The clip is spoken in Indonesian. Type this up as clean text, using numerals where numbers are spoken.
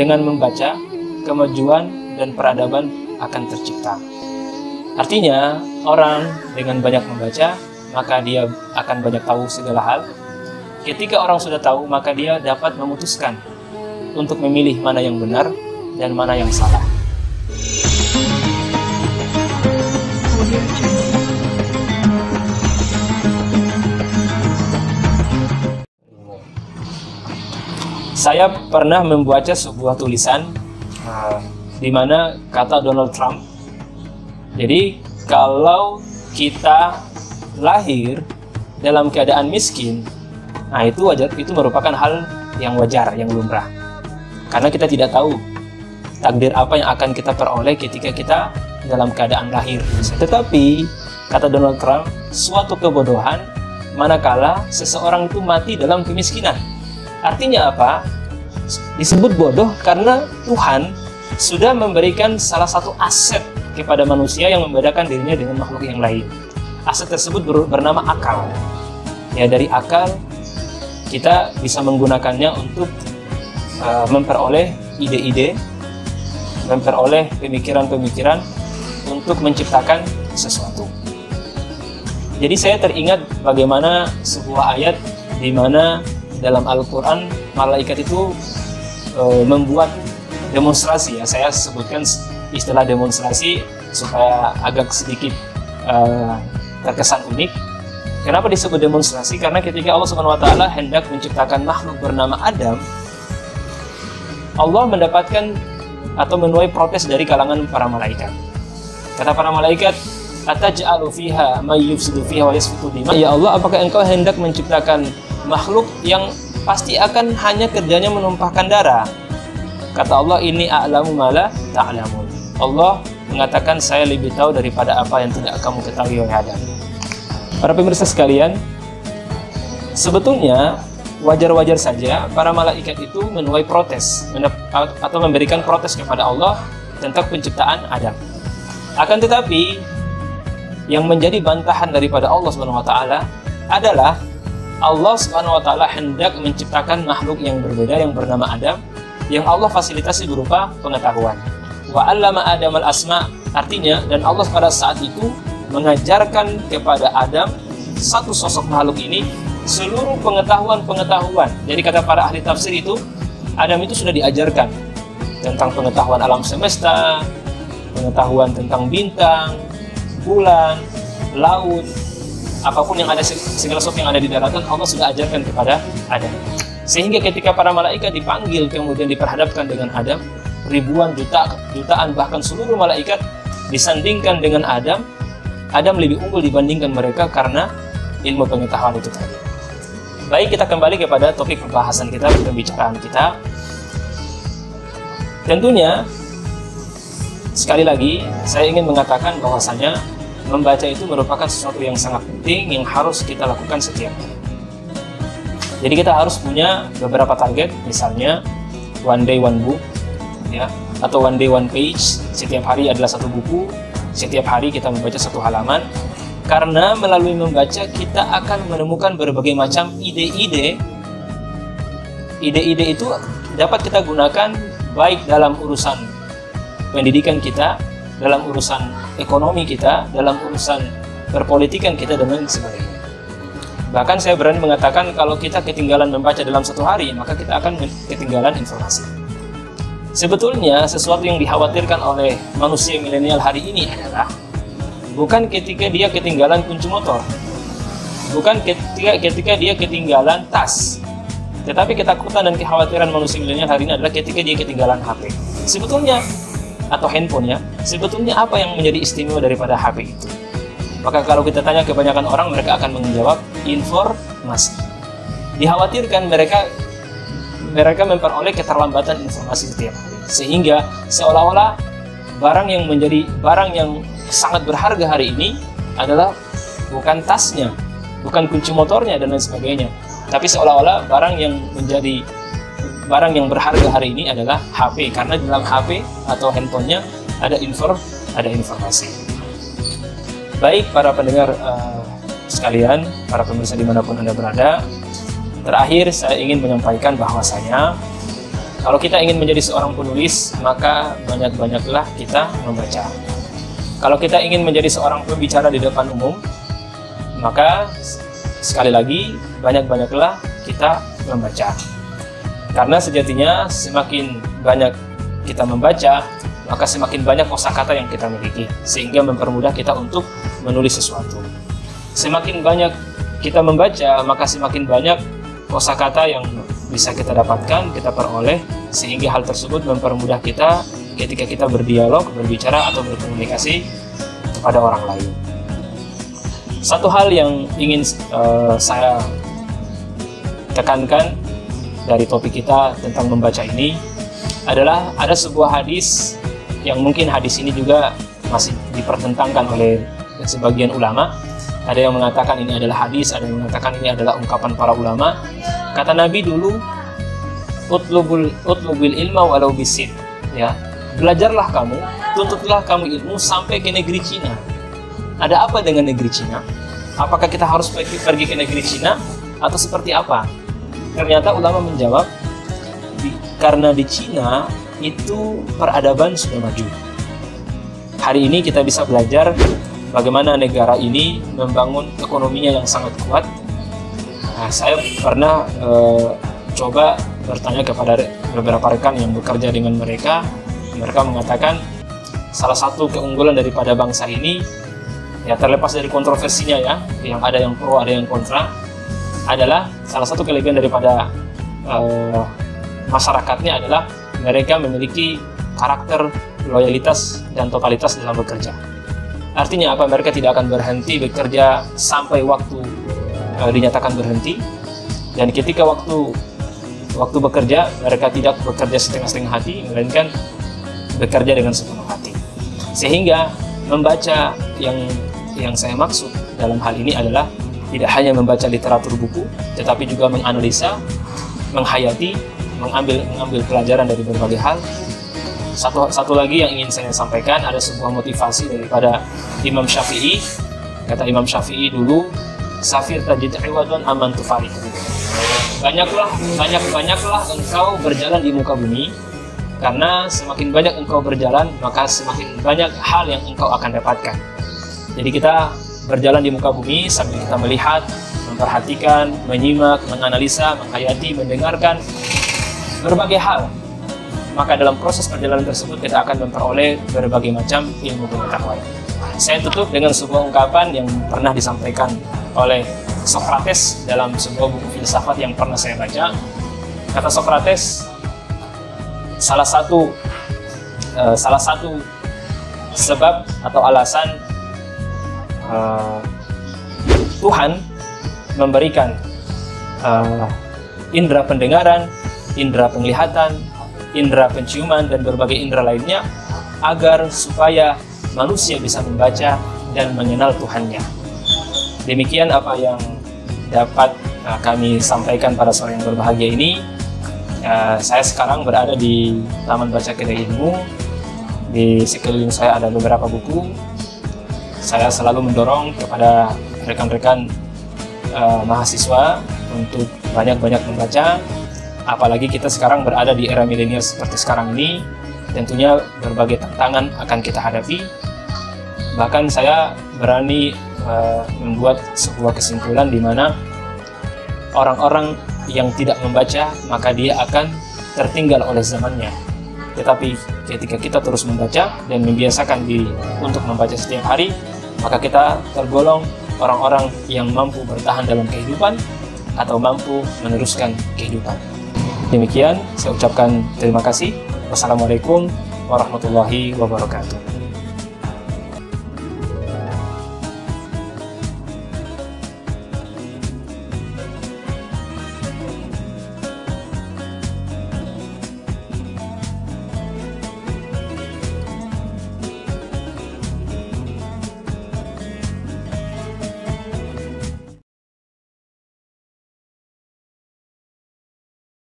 dengan membaca, kemajuan dan peradaban akan tercipta. Artinya, orang dengan banyak membaca, maka dia akan banyak tahu segala hal. Ketika orang sudah tahu, maka dia dapat memutuskan untuk memilih mana yang benar dan mana yang salah. Saya pernah membaca sebuah tulisan di mana kata Donald Trump, jadi kalau kita lahir dalam keadaan miskin, nah itu wajar, itu merupakan hal yang wajar, yang lumrah. Karena kita tidak tahu takdir apa yang akan kita peroleh ketika kita dalam keadaan lahir. Tetapi, kata Donald Trump, suatu kebodohan manakala seseorang itu mati dalam kemiskinan. Artinya apa? Disebut bodoh karena Tuhan sudah memberikan salah satu aset kepada manusia yang membedakan dirinya dengan makhluk yang lain. Aset tersebut bernama akal. Ya, dari akal kita bisa menggunakannya untuk memperoleh ide-ide, memperoleh pemikiran-pemikiran untuk menciptakan sesuatu. Jadi saya teringat bagaimana sebuah ayat di mana dalam Al-Quran malaikat itu membuat demonstrasi. Ya, saya sebutkan istilah demonstrasi supaya agak sedikit terkesan unik. Kenapa disebut demonstrasi? Karena ketika Allah SWT hendak menciptakan makhluk bernama Adam, Allah mendapatkan atau menuai protes dari kalangan para malaikat. Kata para malaikat, "Ataj'alu fiha may yufsidu fiha wa yasfiku dima?" Ya Allah, apakah engkau hendak menciptakan makhluk yang pasti akan hanya kerjanya menumpahkan darah? Kata Allah, "Inni a'lamu ma la ta'lamun." Allah mengatakan, saya lebih tahu daripada apa yang tidak kamu ketahui, wahai Adam. Para pemirsa sekalian, sebetulnya wajar-wajar saja para malaikat itu menuai protes atau memberikan protes kepada Allah tentang penciptaan Adam. Akan tetapi, yang menjadi bantahan daripada Allah SWT adalah Allah SWT hendak menciptakan makhluk yang berbeda yang bernama Adam, yang Allah fasilitasi berupa pengetahuan. Wa 'allama Adam al-asma, artinya, dan Allah pada saat itu mengajarkan kepada Adam, satu sosok makhluk ini, seluruh pengetahuan. Jadi kata para ahli tafsir itu, Adam itu sudah diajarkan tentang pengetahuan alam semesta, pengetahuan tentang bintang, bulan, laut, apapun yang ada, segala sesuatu yang ada di daratan, Allah sudah ajarkan kepada Adam. Sehingga ketika para malaikat dipanggil kemudian diperhadapkan dengan Adam, ribuan, jutaan, bahkan seluruh malaikat disandingkan dengan Adam, Adam lebih unggul dibandingkan mereka karena ilmu pengetahuan itu tadi. Baik, kita kembali kepada topik pembahasan kita, pembicaraan kita. Tentunya, sekali lagi, saya ingin mengatakan bahwasanya membaca itu merupakan sesuatu yang sangat penting yang harus kita lakukan setiap hari. Jadi kita harus punya beberapa target, misalnya one day one book, ya, atau one day one page. Setiap hari adalah satu buku, setiap hari kita membaca satu halaman. Karena melalui membaca kita akan menemukan berbagai macam ide-ide. Ide-ide itu dapat kita gunakan baik dalam urusan pendidikan kita, dalam urusan ekonomi kita, dalam urusan perpolitikan kita, dan lain sebagainya. Bahkan saya berani mengatakan kalau kita ketinggalan membaca dalam satu hari, maka kita akan ketinggalan informasi. Sebetulnya sesuatu yang dikhawatirkan oleh manusia milenial hari ini adalah bukan ketika dia ketinggalan kunci motor, bukan ketika dia ketinggalan tas, tetapi ketakutan dan kekhawatiran manusia milenial hari ini adalah ketika dia ketinggalan HP. Sebetulnya, atau handphone ya, sebetulnya apa yang menjadi istimewa daripada HP itu? Maka kalau kita tanya kebanyakan orang, mereka akan menjawab informasi. Dikhawatirkan mereka memperoleh keterlambatan informasi setiap hari, sehingga seolah-olah barang yang sangat berharga hari ini adalah bukan tasnya, bukan kunci motornya dan lain sebagainya, tapi seolah-olah barang yang berharga hari ini adalah HP, karena di dalam HP atau handphonenya ada informasi. Baik para pendengar sekalian, para pemirsa dimanapun Anda berada, terakhir saya ingin menyampaikan bahwasanya Kalau kita ingin menjadi seorang penulis, maka banyak-banyaklah kita membaca. Kalau kita ingin menjadi seorang pembicara di depan umum, maka sekali lagi banyak-banyaklah kita membaca. Karena sejatinya semakin banyak kita membaca, maka semakin banyak kosakata yang kita miliki, sehingga mempermudah kita untuk menulis sesuatu. Semakin banyak kita membaca, maka semakin banyak kosakata yang bisa kita dapatkan, kita peroleh, sehingga hal tersebut mempermudah kita ketika kita berdialog, berbicara, atau berkomunikasi kepada orang lain. Satu hal yang ingin saya tekankan dari topik kita tentang membaca ini adalah ada sebuah hadis yang mungkin hadis ini juga masih dipertentangkan oleh sebagian ulama. Ada yang mengatakan ini adalah hadis, ada yang mengatakan ini adalah ungkapan para ulama. Kata Nabi dulu, utlubil ilma walau bisin, ya, belajarlah kamu, tuntutlah kamu ilmu sampai ke negeri Cina. Ada apa dengan negeri Cina? Apakah kita harus pergi ke negeri Cina atau seperti apa? Ternyata ulama menjawab, karena di Cina itu peradaban sudah maju. Hari ini kita bisa belajar bagaimana negara ini membangun ekonominya yang sangat kuat. Nah, saya pernah coba bertanya kepada beberapa rekan yang bekerja dengan mereka. Mereka mengatakan salah satu keunggulan daripada bangsa ini, ya terlepas dari kontroversinya ya, yang ada yang pro, ada yang kontra, adalah salah satu kelebihan daripada masyarakatnya adalah mereka memiliki karakter loyalitas dan totalitas dalam bekerja. Artinya apa? Mereka tidak akan berhenti bekerja sampai waktu dinyatakan berhenti, dan ketika waktu bekerja, mereka tidak bekerja setengah-setengah hati, melainkan bekerja dengan sepenuh hati. Sehingga membaca yang saya maksud dalam hal ini adalah tidak hanya membaca literatur buku, tetapi juga menganalisa, menghayati, mengambil pelajaran dari berbagai hal. Satu lagi yang ingin saya sampaikan, ada sebuah motivasi daripada Imam Syafi'i. Kata Imam Syafi'i dulu, safir tajid iwadun aman tufarik. Banyaklah engkau berjalan di muka bumi, karena semakin banyak engkau berjalan, maka semakin banyak hal yang engkau akan dapatkan. Jadi kita berjalan di muka bumi sambil kita melihat, memperhatikan, menyimak, menganalisa, menghayati, mendengarkan berbagai hal. Maka dalam proses perjalanan tersebut kita akan memperoleh berbagai macam ilmu pengetahuan. Saya tutup dengan sebuah ungkapan yang pernah disampaikan oleh Socrates dalam sebuah buku filsafat yang pernah saya baca. Kata Socrates, salah satu sebab atau alasan Tuhan memberikan indera pendengaran, indera penglihatan, indera penciuman, dan berbagai indera lainnya agar supaya manusia bisa membaca dan mengenal Tuhannya. Demikian apa yang dapat kami sampaikan pada sore yang berbahagia ini. Saya sekarang berada di Taman Baca Kedai Ilmu. Di sekeliling saya ada beberapa buku. Saya selalu mendorong kepada rekan-rekan mahasiswa untuk banyak-banyak membaca. Apalagi kita sekarang berada di era milenial seperti sekarang ini, tentunya berbagai tantangan akan kita hadapi. Bahkan saya berani membuat sebuah kesimpulan di mana orang-orang yang tidak membaca, maka dia akan tertinggal oleh zamannya. Tetapi ketika kita terus membaca dan membiasakan diri untuk membaca setiap hari, maka kita tergolong orang-orang yang mampu bertahan dalam kehidupan atau mampu meneruskan kehidupan. Demikian, saya ucapkan terima kasih. Wassalamualaikum warahmatullahi wabarakatuh.